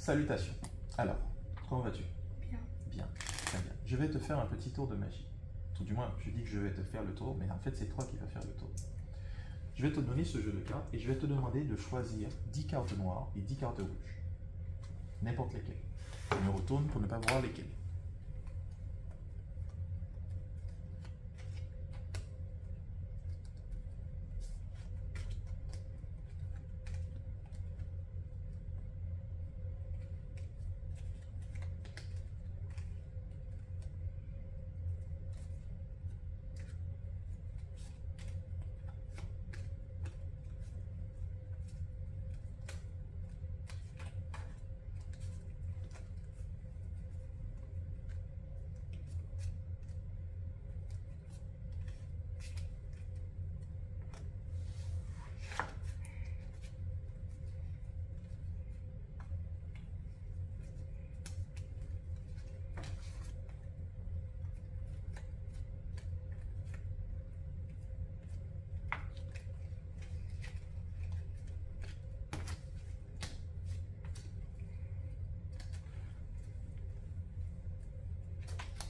Salutations. Alors, comment vas-tu? Bien. Bien, très bien. Je vais te faire un petit tour de magie. Tout du moins, je dis que je vais te faire le tour, mais en fait, c'est toi qui vas faire le tour. Je vais te donner ce jeu de cartes et je vais te demander de choisir 10 cartes noires et 10 cartes rouges. N'importe lesquelles. Je me retourne pour ne pas voir lesquelles.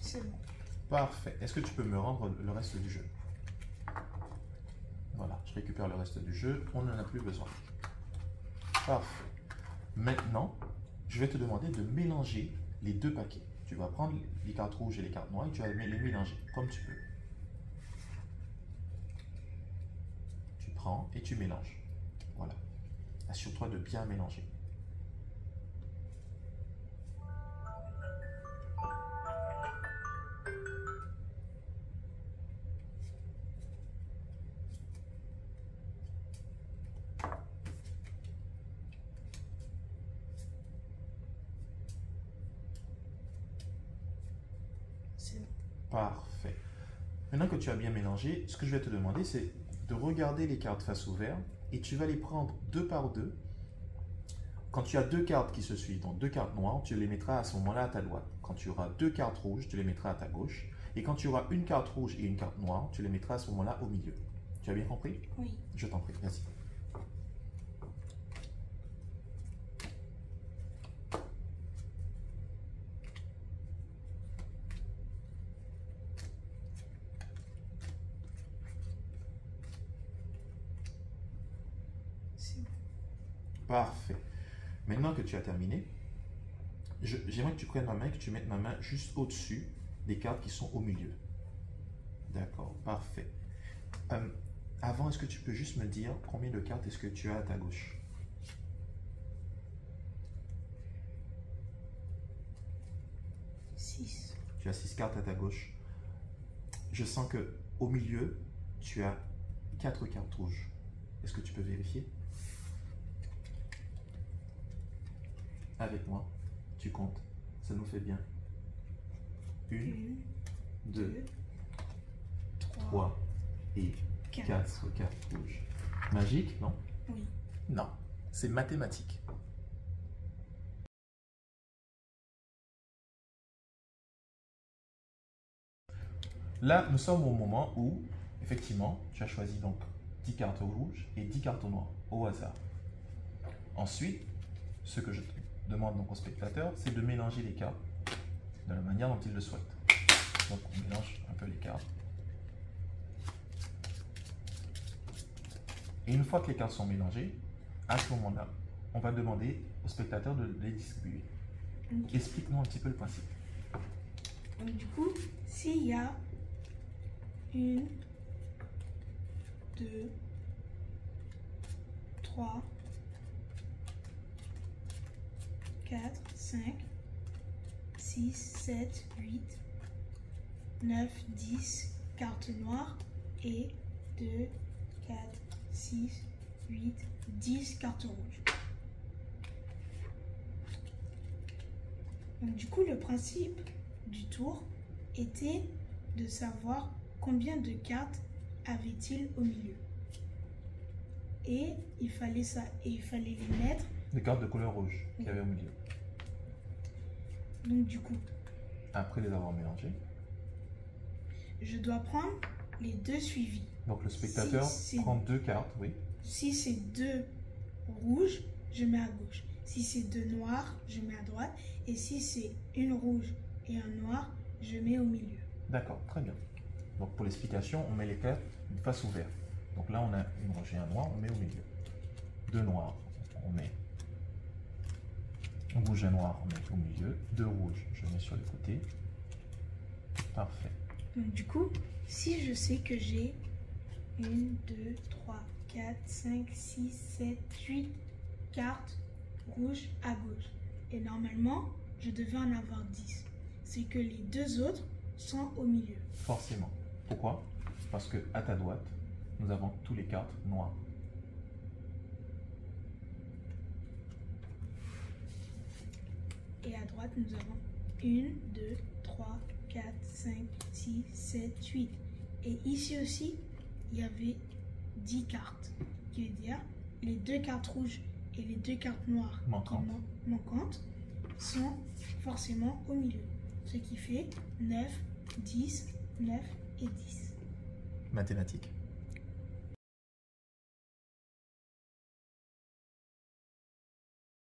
C'est bon. Parfait. Est-ce que tu peux me rendre le reste du jeu? Voilà, je récupère le reste du jeu. On n'en a plus besoin. Parfait. Maintenant, je vais te demander de mélanger les deux paquets. Tu vas prendre les cartes rouges et les cartes noires et tu vas les mélanger comme tu peux. Tu prends et tu mélanges. Voilà. Assure-toi de bien mélanger. C'est bon. Parfait. Maintenant que tu as bien mélangé, ce que je vais te demander, c'est de regarder les cartes face ouverte et tu vas les prendre deux par deux. Quand tu as deux cartes qui se suivent, donc deux cartes noires, tu les mettras à ce moment-là à ta droite. Quand tu auras deux cartes rouges, tu les mettras à ta gauche. Et quand tu auras une carte rouge et une carte noire, tu les mettras à ce moment-là au milieu. Tu as bien compris? Oui. Je t'en prie, vas-y. C'est bon. Parfait. Maintenant que tu as terminé, j'aimerais que tu prennes ma main et que tu mettes ma main juste au-dessus des cartes qui sont au milieu. D'accord, parfait. Avant, est-ce que tu peux juste me dire combien de cartes est-ce que tu as à ta gauche? 6. Tu as 6 cartes à ta gauche. Je sens que au milieu, tu as 4 cartes rouges. Est-ce que tu peux vérifier? Avec moi, tu comptes. Ça nous fait bien. 1, 2, 3 et 4 cartes rouges. Magique, non? Oui. Non, c'est mathématique. Là, nous sommes au moment où, effectivement, tu as choisi donc 10 cartes rouges et 10 cartes noires, au hasard. Ensuite, ce que je demande donc au spectateur, c'est de mélanger les cartes de la manière dont il le souhaite. Donc, on mélange un peu les cartes. Et une fois que les cartes sont mélangées, à ce moment-là, on va demander au spectateur de les distribuer. Okay. Explique-nous un petit peu le principe. Donc du coup, s'il y a 1, 2, 3, 4, 5, 6, 7, 8, 9, 10 cartes noires et 2, 4, 6, 8, 10 cartes rouges. Donc du coup, le principe du tour était de savoir combien de cartes avait-il au milieu. Et il fallait les mettre. Les cartes de couleur rouge qu'il y avait au milieu. Donc du coup, après les avoir mélangées, je dois prendre les deux suivis. donc le spectateur prend deux cartes, oui. Si c'est deux rouges, je mets à gauche. Si c'est 2 noirs, je mets à droite. Et si c'est une rouge et un noir, je mets au milieu. D'accord, très bien. Donc pour l'explication, on met les cartes face ouverte. Donc là, on a une rouge et un noir, on met au milieu. 2 noirs, on met rouge et noir, on met au milieu. 2 rouges, je mets sur le côté. Parfait. Donc du coup, si je sais que j'ai 1, 2, 3, 4, 5, 6, 7, 8 cartes rouges à gauche. Et normalement, je devais en avoir 10. C'est que les 2 autres sont au milieu. Forcément. Pourquoi? Parce que à ta droite, nous avons tous les cartes noires. Et à droite, nous avons 1, 2, 3, 4, 5, 6, 7, 8. Et ici aussi, il y avait 10 cartes. Qui veut dire les 2 cartes rouges et les 2 cartes noires manquantes sont forcément au milieu. Ce qui fait 9, 10, 9 et 10. Mathématiques.